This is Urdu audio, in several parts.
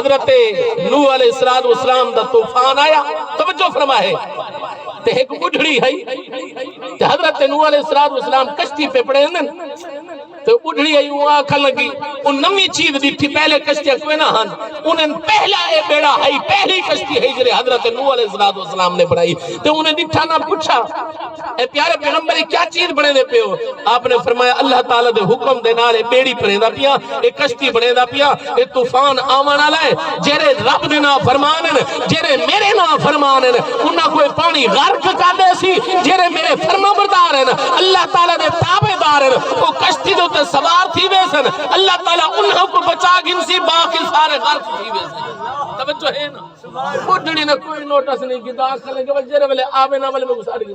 حضرت نوح علیہ السلام دا طوفان آیا توجہ فرمائے تے ایک بڑھڑی ہے تے حضرت نوح علیہ السلام کشتی پہ پڑے ہیں تو بڑھڑی ہے وہ آکھا لگی ان نمی چیز دیٹھی پہلے کشتی کوئی نہ ہن انہیں پہلا اے بیڑا ہے پہلی کشتی ہے جرے حضرت نوح علیہ السلام نے بڑھائی تو انہیں دیٹھا نہ پوچھا اے پیارے پیغمبری کیا چیز بڑھے دے پہ ہو آپ نے فرمایا اللہ تعالیٰ دے حکم دے نالے بیڑی پڑھے دا پیا ایک کشتی بڑھے دا پیا ایک طوفان آمانا لائے جرے رب دے نا فرمانن جرے میرے نا فرمانن انہاں کوئی پانی غرق کر دے سی جرے میرے فرما بردار ہیں اللہ تعالیٰ دے تابع دار ہیں وہ کشتی دے تے سوار تھی ویسن اللہ تعالیٰ انہوں کو بچا گنسی باقی سارے غرق تھی ویسن توجہ ہے نا بڑھڑی نے کوئی نوٹس نہیں کی داخل ہے کہ جرے والے آوے نا والے میں گساڑ گئی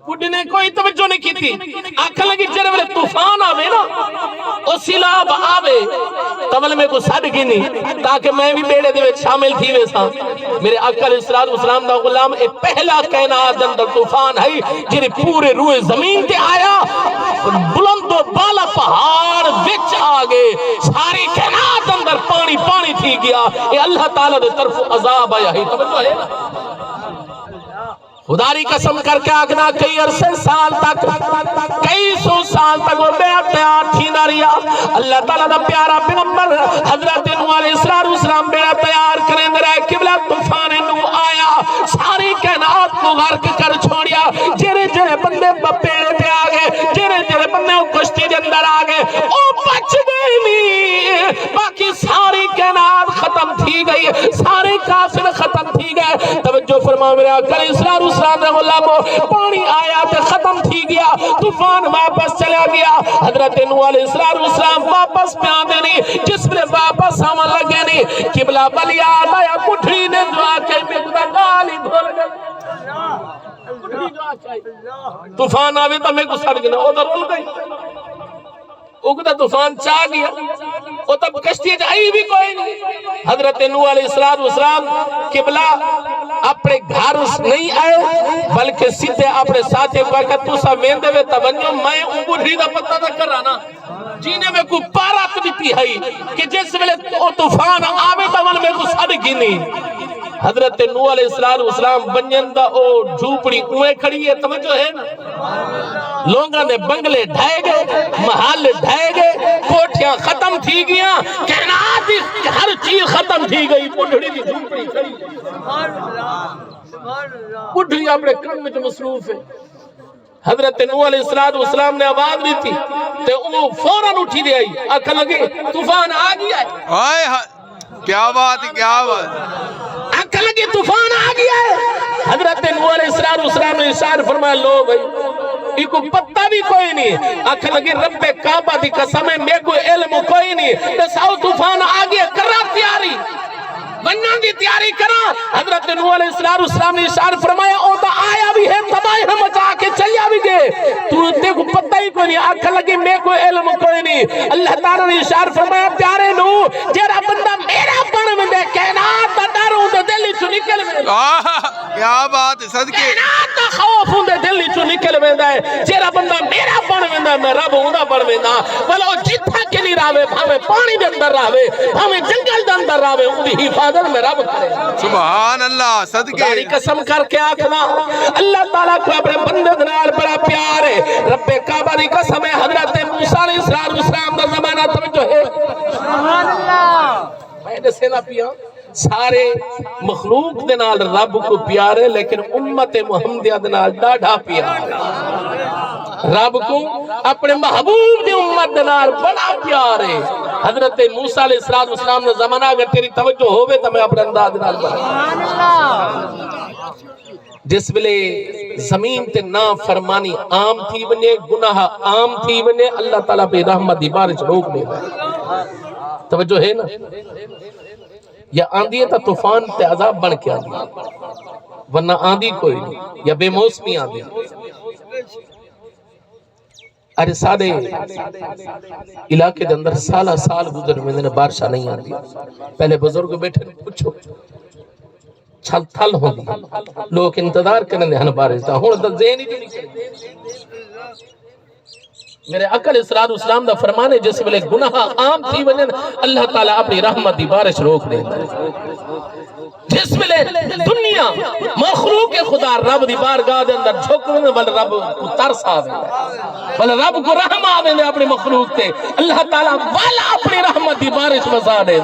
بڑھڑی نے کوئی توجہ نہیں کی تھی آکھا لگی جرے والے طوفان آوے نا او سیلاب آوے تول میں کو سڑ گنی تاکہ میں بھی بیڑے دے شامل تھی ویسا میرے آقا علیہ السلام دا غلام ایک پہلا کائنات اندر طوفان ہے جنہیں پورے روئے زمین تے آیا بلند و بالا پہاڑ وچ آگے ساری کائنات اندر پانی پانی تھی گیا یہ اللہ تعالیٰ دے طرف عذاب آیا ہے توجہ ہے نا خداری قسم کر کے آگنا کئی عرصے سال تک کئی سو سال تک وہ بے تیار تھی نہ ریا اللہ تعالیٰ دا پیارا پیغمبر حضرت نوح علیہ السلام بیڑا تیار کریں در ہے قبلہ طوفان نوح آیا ساری کائنات کو غرق کر چھوڑیا جرے جرے بندے پیڑے پہ آگے جرے جرے بندے وہ کشتی کے اندر آگے او بچ گئی نہیں باقی ساری کائنات ختم تھی گئی سارے کافر ختم تھی گئے توجہ فرما میرے آقا علیہ السلام نے غلامو پانی آیا تے ختم تھی گیا طوفان واپس چلا گیا حضرت نوح علیہ السلام واپس پہ آنے نہیں جس میں واپس آمن لگے نہیں قبلہ بلی آیا کٹھڑی نے دعا کہی میں خدا گالی دھول گئی طوفان آوے تو میں کو سڑ گنا ادھر رول گئی اگدہ طوفان چاہ گیا وہ تب کشتی جائی بھی کوئی نہیں حضرت نوح علیہ السلام قبلہ اپنے گھر نہیں آئے بلکہ سیدھے اپنے ساتھے کو کہ تو سا ویندے وے تونیو میں بڑھڑی دا پتہ دا کر رہا جینے میں کو پارا کدیتی ہے کہ جس ویلے طوفان آوے تون میں کو سڑ گنی حضرت نوح علیہ السلام بنجندہ او جھوپڑی اوے کھڑی ہے توجہ ہے نا لوگاں نے بنگلے ڈھائے گئے محل ڈھائے گئے کوٹھیاں ختم تھی گیا کائنات ہر چیز ختم تھی گئی بڑھڑی دی جھوپڑی کھڑی بڑھڑی اپنے کام میں جو مصروف ہے حضرت نوح علیہ السلام نے آواز دی تھی تو وہ فوراً اٹھی دے آئی آکھا لگے طوفان آ گیا ہے کیا بات ہے کیا بات آکھا لگے طوفان آ گیا ہے حضرت نوح علیہ السلام نے اشار فرمایا لو بھائی یہ کو پتہ بھی کوئی نہیں آکھا لگے رب کعبہ دی قسم ہے میں کوئی علم کوئی نہیں دساؤ طوفان آ گیا کرا تیاری بننا دی تیاری کرا حضرت نوح علیہ السلام نے اشار فرمایا او تو آیا بھی ہے تباہی ہم مچا کے چلیا بھی گئے تو دیکھو پتہ ہی کوئی نہیں آکھا لگے میں کوئی علم کوئی نہیں اللہ تعالیٰ نے اشار فرمایا پیارے نوح جیرا بندہ میرا بن میں دے کائنات دا ڈر ہوں دے دلی چو نکل میں کیا بات ہے صدقے کائنات دا خوف ہوں دے دلی چو نکل میں دے جیرا بندہ میرا بن میں دے میں رب ہوں دا بن میں دا بلو جتھا کلی راوے بھاوے پانی دے اندر راوے بھاوے جنگل دے اندر راوے ان دی حفاظت میں رب کرے سبحان اللہ صدقے خداری قسم کر کے آکھنا اللہ تعالیٰ کو اپنے بندے دنال بڑا پیار ہے رب کعبہ دی قسم ہے حضرت موسیٰ علیہ السلام دا زمانہ توجہ ہے سبحان اللہ میں نے سینا پیا سارے مخلوق دنال رب کو پیار ہے لیکن امت محمدیہ دنال ڈاڑھا پیار ہے رب کو اپنے محبوب دی امت دنال بڑا پیار ہے حضرت موسیٰ علیہ السلام نے زمانہ اگر تیری توجہ ہوئے تو میں اپنے انداز دنال بڑا جس بلے زمین تے نا فرمانی عام تھی بنے گناہ عام تھی بنے اللہ تعالیٰ پہ رحمت دی بارش روک لے توجہ ہے نا یا آندھی ہے تا طوفان تے عذاب بن کے آندھی ورنہ آندھی کوئی نہیں یا بے موسمی آندھی ارے سارے علاقے دے اندر سالہ سال گزر میں نے بارشہ نہیں آندھی پہلے بزرگ بیٹھے پوچھو چھل تھل ہوندی لوگ انتظار کرنے ہن بارش دا ہن تے ذہن ہی نہیں میرے اکل اسرار اسلام دا فرمانے جس ویلے گناہ عام تھی ونن اللہ تعالیٰ اپنی رحمت دی بارش روک دے جس ویلے دنیا مخلوق خدا رب دی بارگاہ دے اندر جھکن بل رب کو ترس آوے بل رب کو رحم آوے اپنی مخلوق تے اللہ تعالیٰ والا اپنی رحمت دی بارش وزا دے